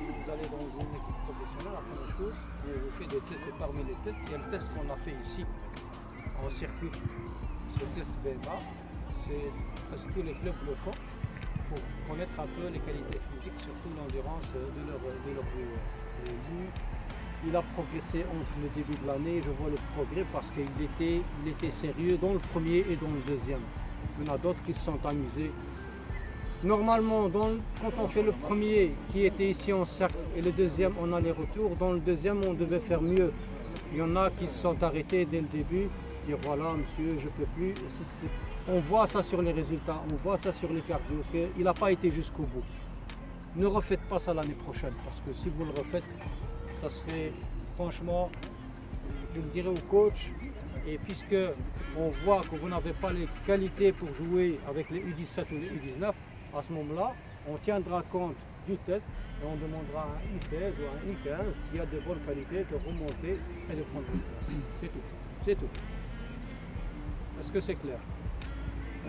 vous allez dans une équipe professionnelle, la première chose, vous faites des tests, et parmi les tests, il y a le test qu'on a fait ici, en circuit. Ce test VMA, c'est presque tous les clubs le font pour connaître un peu les qualités physiques, surtout l'endurance de leurs joueurs. Et lui, il a progressé entre le début de l'année, je vois le progrès parce qu'il était sérieux dans le premier et dans le deuxième. Il y en a d'autres qui se sont amusés. Normalement, quand on fait le premier qui était ici en cercle et le deuxième en aller-retour, dans le deuxième on devait faire mieux. Il y en a qui se sont arrêtés dès le début, dire voilà monsieur, je ne peux plus. On voit ça sur les résultats, on voit ça sur les cardio, qu'il n'a pas été jusqu'au bout. Ne refaites pas ça l'année prochaine, parce que si vous le refaites, ça serait franchement, je le dirais au coach, et puisque on voit que vous n'avez pas les qualités pour jouer avec les U17 ou les U19, à ce moment-là, on tiendra compte du test et on demandera à un U16 ou un U15 qui a de bonnes qualités de remonter et de prendre une place. C'est tout. C'est tout. Est-ce que c'est clair?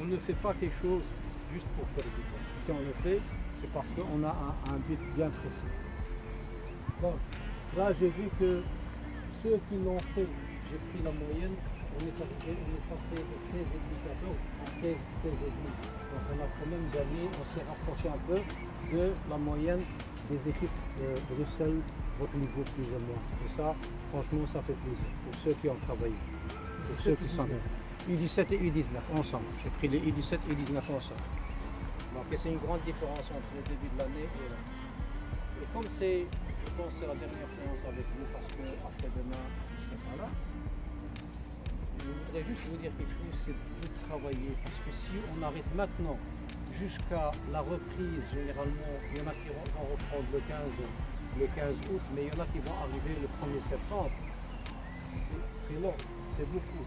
On ne fait pas quelque chose juste pour perdre du temps. Si on le fait, c'est parce qu'on a un but bien précis. Donc, là, j'ai vu que ceux qui l'ont fait, j'ai pris la moyenne, on est passé de 16,14 à 16,5. Donc on a quand même gagné, on s'est rapproché un peu de la moyenne des équipes de Bruxelles, votre niveau plus ou moins. Et ça, franchement, ça fait plaisir pour ceux qui ont travaillé. Pour ceux qui sont U17 et U19 ensemble. J'ai pris les U17 et U19 ensemble. Donc c'est une grande différence entre le début de l'année et là. Et comme c'est, je pense que c'est la dernière séance avec vous parce que après demain, je ne serai pas là. Je voudrais juste vous dire quelque chose, c'est de travailler. Parce que si on arrête maintenant jusqu'à la reprise, généralement, il y en a qui vont reprendre le 15 août, mais il y en a qui vont arriver le 1er septembre. C'est long, c'est beaucoup.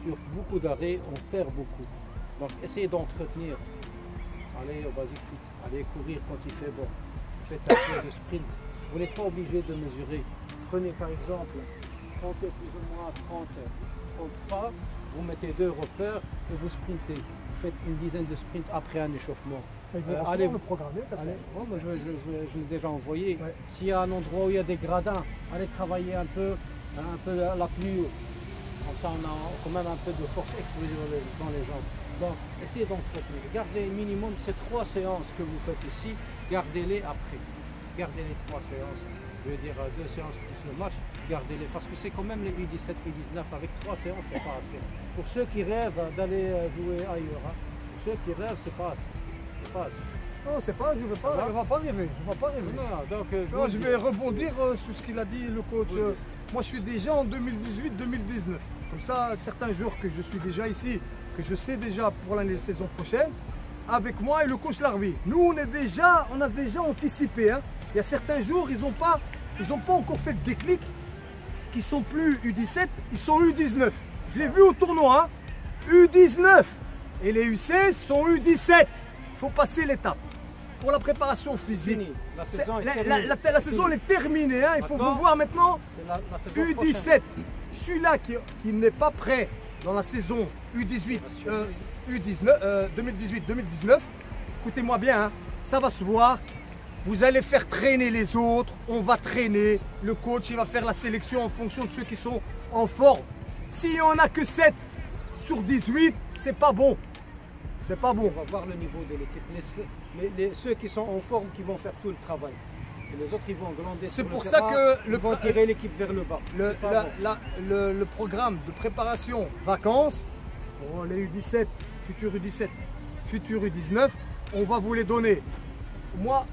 Sur beaucoup d'arrêts, on perd beaucoup. Donc essayez d'entretenir. Allez au basic fit, allez courir quand il fait bon. Faites un peu de sprint. Vous n'êtes pas obligé de mesurer. Prenez par exemple, comptez plus ou moins 30 pas, vous mettez 2 repères et vous sprintez. Vous faites une dizaine de sprints après un échauffement. Allez vous programmer. Moi, je l'ai déjà envoyé. Ouais. S'il y a un endroit où il y a des gradins, allez travailler un peu la pluie. Comme ça, on a quand même un peu de force explosive dans les jambes. Donc, essayez d'entretenir. Gardez minimum ces 3 séances que vous faites ici, gardez-les après. Gardez les 3 séances. Je veux dire 2 séances plus le match, gardez-les. Parce que c'est quand même les U17, U19 avec 3 séances, c'est pas assez. Pour ceux qui rêvent d'aller jouer ailleurs, hein. Pour ceux qui rêvent, c'est pas assez. C'est pas assez. Non, c'est pas, je ne vais pas rêver. Non, donc, je vais rebondir sur ce qu'il a dit le coach. Moi, je suis déjà en 2018-2019. Comme ça, certains jours que je suis déjà ici, que je sais déjà pour l'année de saison prochaine, avec moi et le coach Larvi. Nous, on a déjà anticipé. Hein. Il y a certains jours, ils n'ont pas encore fait le déclic, qui sont plus U17, ils sont U19. Je l'ai vu au tournoi, hein. U19 et les U16 sont U17. Il faut passer l'étape. Pour la préparation physique, la saison est terminée. Hein. Il faut vous voir maintenant U17. Celui-là qui n'est pas prêt dans la saison U18, 2018-2019, écoutez-moi bien, hein, ça va se voir. Vous allez faire traîner les autres, on va traîner. Le coach il va faire la sélection en fonction de ceux qui sont en forme. S'il n'y en a que 7 sur 18, c'est pas bon. C'est pas bon. On va voir le niveau de l'équipe. Ceux qui sont en forme qui vont faire tout le travail. Et les autres, ils vont glander. C'est pour ça que ils vont tirer l'équipe vers le bas. Le programme de préparation vacances, pour les U17, futurs U17, futurs U19, on va vous les donner. Moi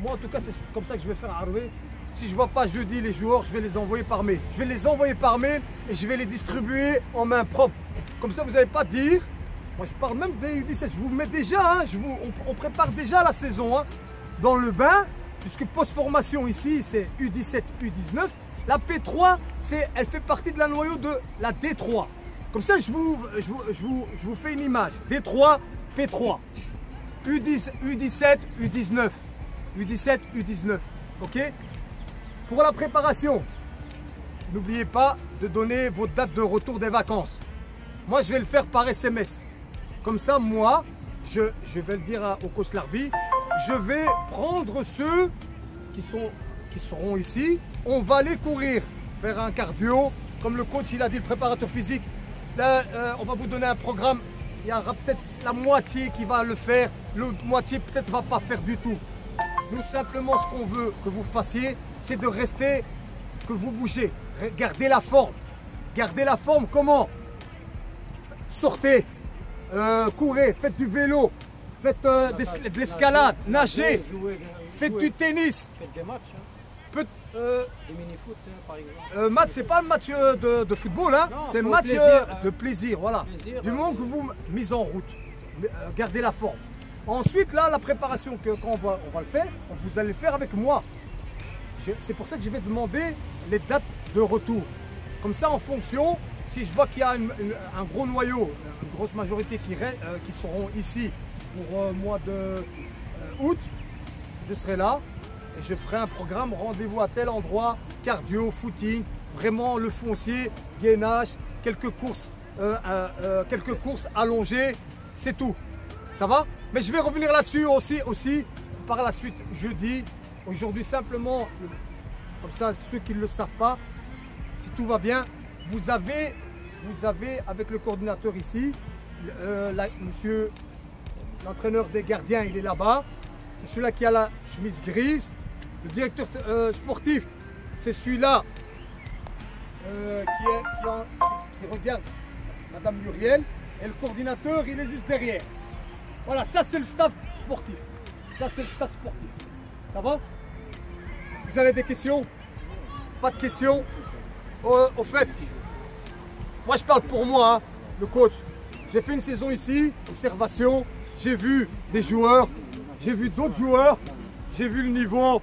en tout cas, c'est comme ça que je vais faire à Harvey. Si je ne vois pas jeudi les joueurs, je vais les envoyer par mail. Je vais les envoyer par mail et je vais les distribuer en main propre. Comme ça, vous n'allez pas dire. Moi, je parle même des U17. Je vous mets déjà, hein, on prépare déjà la saison hein, dans le bain. Puisque post-formation ici, c'est U17, U19. La P3, elle fait partie de la noyau de la D3. Comme ça, je vous fais une image. D3, P3. U17, U19. U17, U19. Ok? Pour la préparation, n'oubliez pas de donner vos dates de retour des vacances. Moi, je vais le faire par SMS. Comme ça, moi, je vais le dire au coach Larbi, je vais prendre ceux qui seront ici, on va aller courir, faire un cardio, comme le coach il a dit, le préparateur physique. Là, on va vous donner un programme, il y aura peut-être la moitié qui va le faire, l'autre moitié peut-être va pas faire du tout. Nous simplement ce qu'on veut que vous fassiez, c'est de rester, que vous bougez, gardez la forme. Gardez la forme comment? Sortez, courez, faites du vélo, faites de l'escalade, nagez, faites du tennis. Faites des matchs, hein. Des mini-foot par exemple. Match, c'est pas un match de football, hein. C'est un match de plaisir, voilà. Plaisir, du moment que vous mise en route, gardez la forme. Ensuite, là, la préparation, quand on va le faire, vous allez le faire avec moi. C'est pour ça que je vais demander les dates de retour. Comme ça, en fonction, si je vois qu'il y a un gros noyau, une grosse majorité qui seront ici pour le mois de août, je serai là et je ferai un programme, rendez-vous à tel endroit, cardio, footing, vraiment le foncier, gainage, quelques courses allongées, c'est tout. Ça va? Mais je vais revenir là-dessus aussi par la suite jeudi. Aujourd'hui simplement, comme ça ceux qui ne le savent pas, si tout va bien, vous avez avec le coordinateur ici, monsieur l'entraîneur des gardiens, il est là-bas. C'est celui-là qui a la chemise grise. Le directeur sportif, c'est celui-là qui regarde Madame Muriel. Et le coordinateur, il est juste derrière. Voilà, ça c'est le staff sportif. Ça c'est le staff sportif. Ça va? Vous avez des questions? Pas de questions? Au fait, moi je parle pour moi, hein, le coach. J'ai fait une saison ici, observation. J'ai vu des joueurs, j'ai vu d'autres joueurs, j'ai vu le niveau.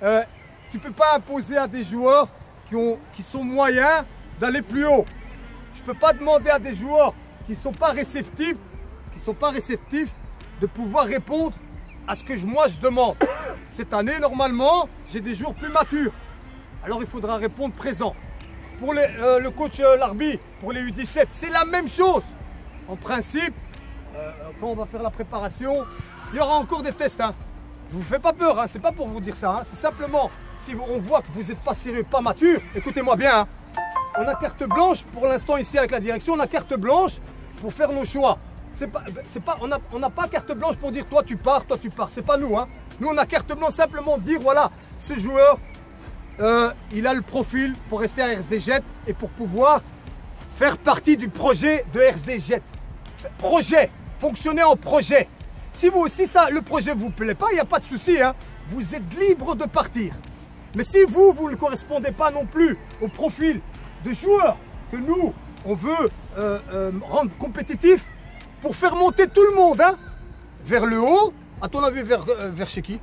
Tu ne peux pas imposer à des joueurs qui sont moyens d'aller plus haut. Je ne peux pas demander à des joueurs qui ne sont pas réceptifs, de pouvoir répondre à ce que moi je demande. Cette année, normalement, j'ai des joueurs plus matures. Alors il faudra répondre présent. Pour le coach Larbi, pour les U17, c'est la même chose. En principe, quand on va faire la préparation, il y aura encore des tests. Hein. Je ne vous fais pas peur, hein. C'est pas pour vous dire ça. Hein. C'est simplement, si on voit que vous n'êtes pas sérieux, pas mature, écoutez-moi bien. Hein. On a carte blanche pour l'instant ici avec la direction, on a carte blanche pour faire nos choix. On n'a pas carte blanche pour dire toi tu pars, c'est pas nous. Hein. Nous on a carte blanche simplement dire voilà, ce joueur, il a le profil pour rester à RSD Jet et pour pouvoir faire partie du projet de RSD Jet. Projet, fonctionner en projet. Si vous aussi le projet ne vous plaît pas, il n'y a pas de souci. Hein. Vous êtes libre de partir. Mais si vous ne correspondez pas non plus au profil de joueurs que nous, on veut rendre compétitifs, pour faire monter tout le monde hein, vers le haut, à ton avis, vers chez qui?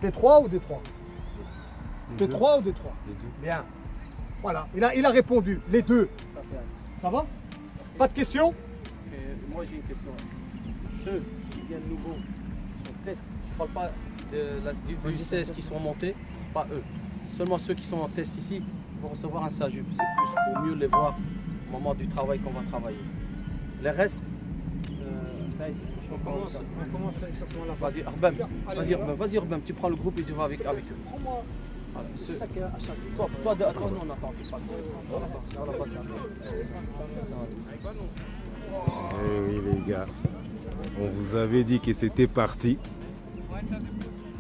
D3 ou D3? D3 ou D3? Bien. Voilà, il a répondu, les deux. Ça va? Pas de questions? Moi j'ai une question. Ceux qui viennent nouveaux sur test, je ne parle pas du 16 qui sont montés, pas eux. Seulement ceux qui sont en test ici vont recevoir un SAJU. C'est plus pour mieux les voir au moment du travail qu'on va travailler. Les restes, on commence exactement là. Vas-y, vas-y, Arbem, tu prends le groupe et tu vas avec eux. Prends-moi. Toi, attends, non, attends. Eh oui, les gars, on vous avait dit que c'était parti.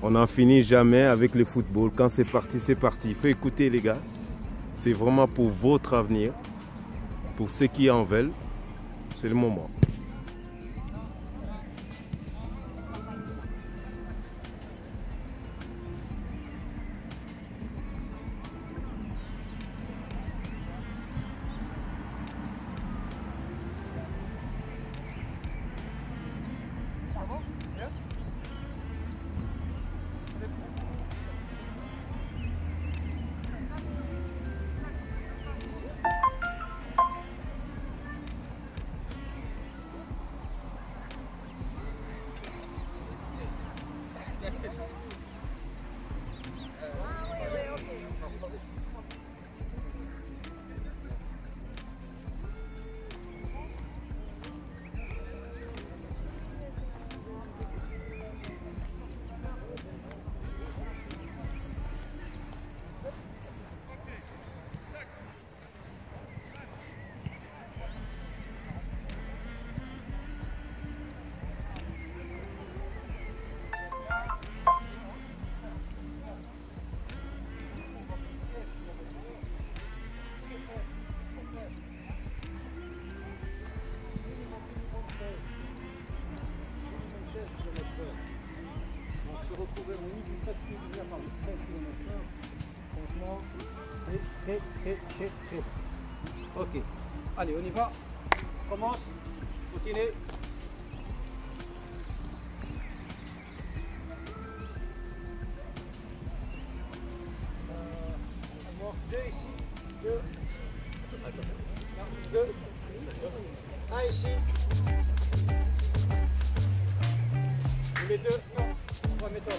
On n'en finit jamais avec le football. Quand c'est parti, c'est parti. Il faut écouter, les gars. C'est vraiment pour votre avenir, pour ceux qui en veulent. C'est le moment. retrouver en U17 U19 par 13 km/h, franchement, c'est très bon. Ok, allez, on y va. Commence, continue. Deux ici, deux. Deux. Un ici. Les deux, non, on va mettre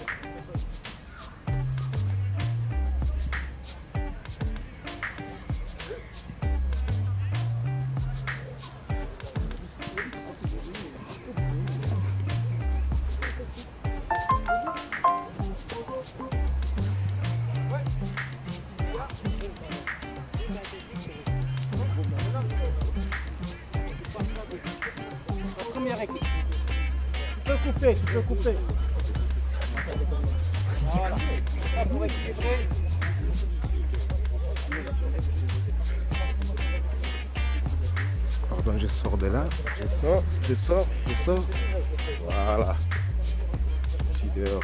première équipe. Tu peux couper. Voilà. Là pour équilibrer. Pardon, je sors de là. Je sors. Voilà. Je suis dehors.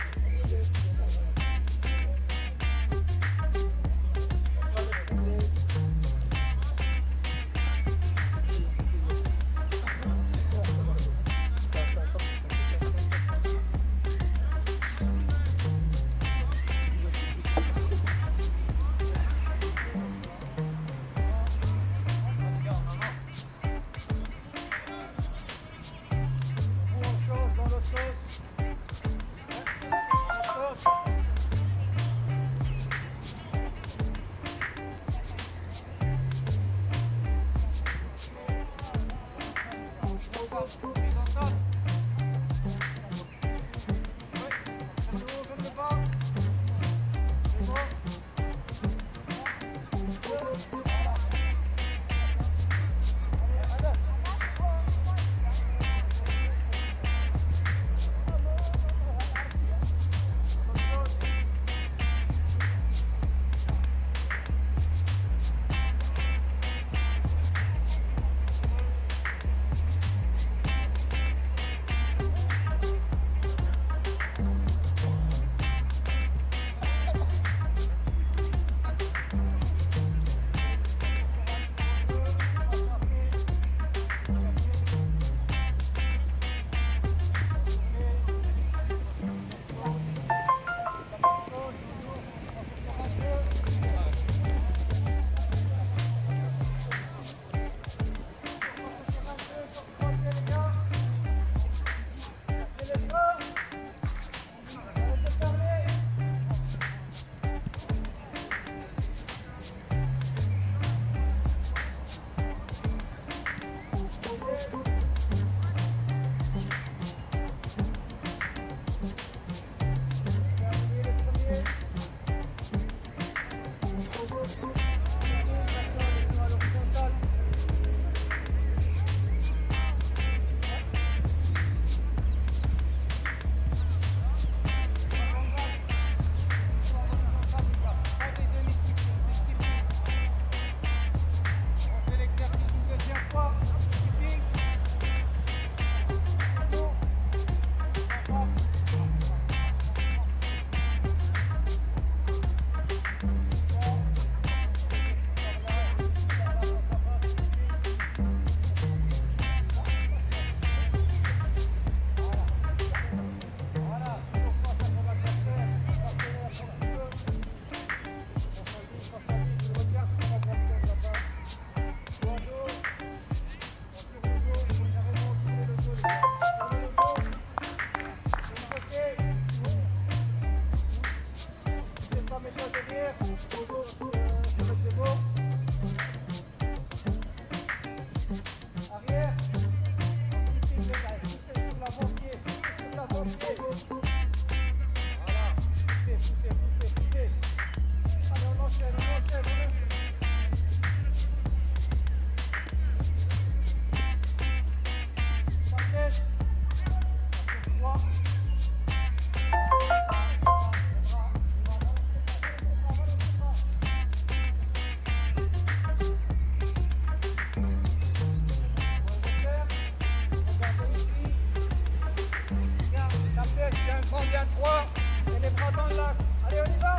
relax. Allez, on y va.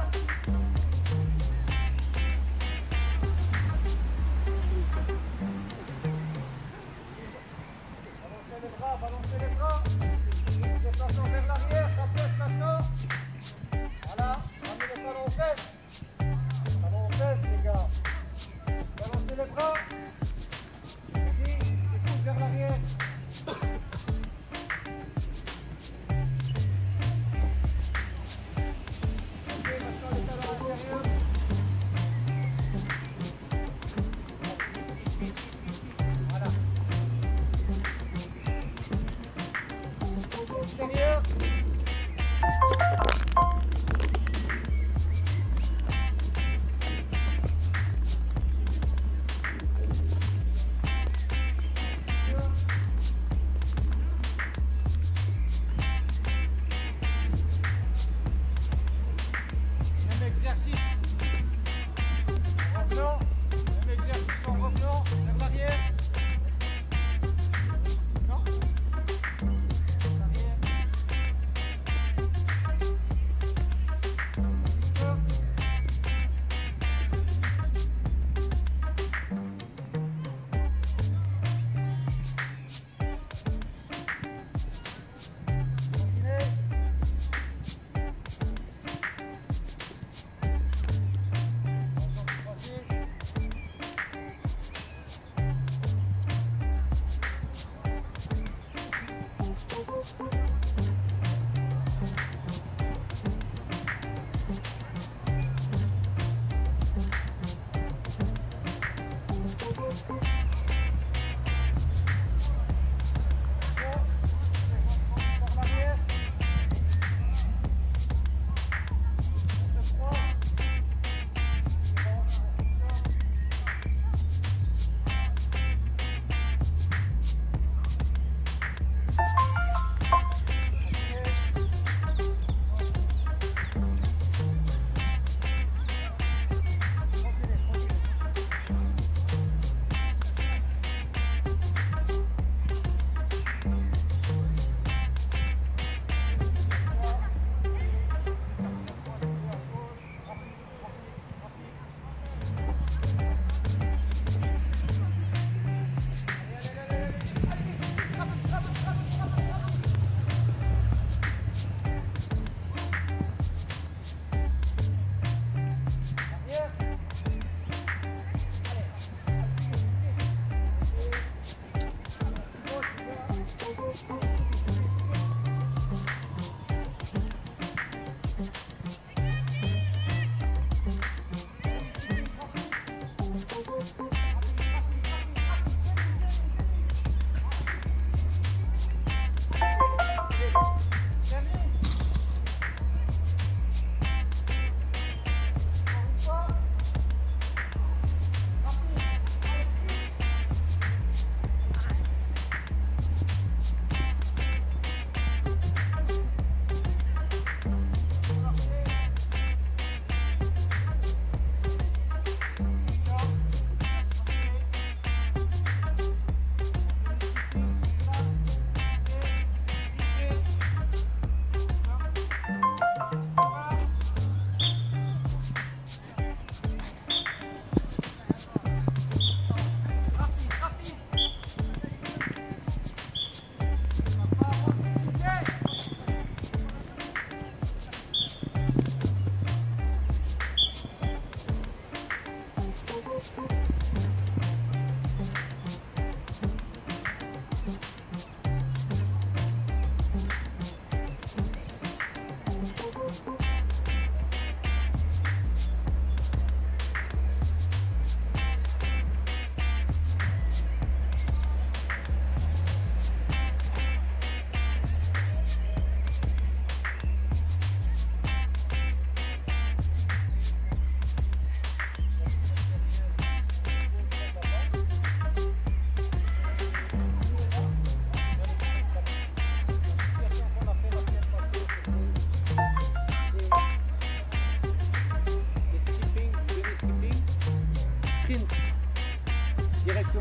Balancez les bras. Déplacement vers l'arrière, ça presse maintenant. Voilà, ramenez les talons aux fesses. Talons aux fesses, les gars. Balancez les bras. Et pousse vers l'arrière. Ok, maintenant les talons à l'intérieur. Voilà. Extérieur. Même exercice en revenant, même exercice en revenant vers l'arrière. Non? L'arrière.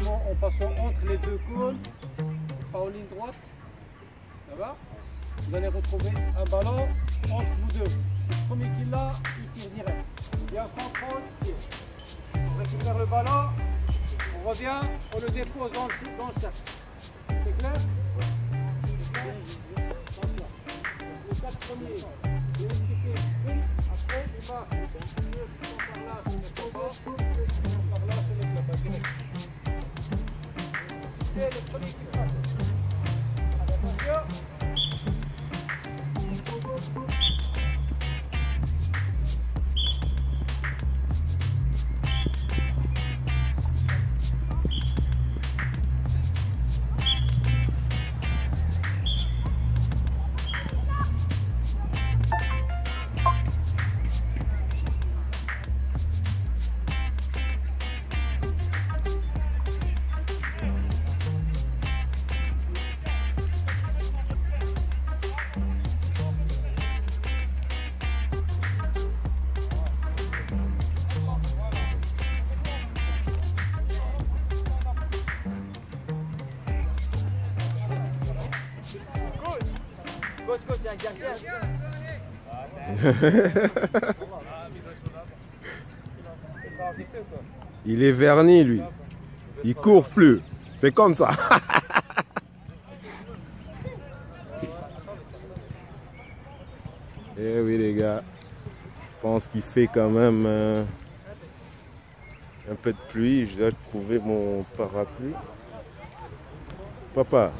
En passant entre les deux cônes, pas en ligne droite, ça va? Vous allez retrouver un ballon entre vous deux. Premier qui l'a, il tire direct. Il y a un contrôle, il tire. On récupère le ballon, on revient, on le dépose dans le cercle. C'est clair? Attention. Les 4 premiers, il y a une petite sprint, après il marche. Par là, c'est le combat, par là, c'est le club direct. C'est le premier qui passe. Attention. Coach, il y a un gardien. Il est verni, lui. Il court plus. C'est comme ça. Eh oui, les gars. Je pense qu'il fait quand même un peu de pluie. Je dois trouver mon parapluie. Papa.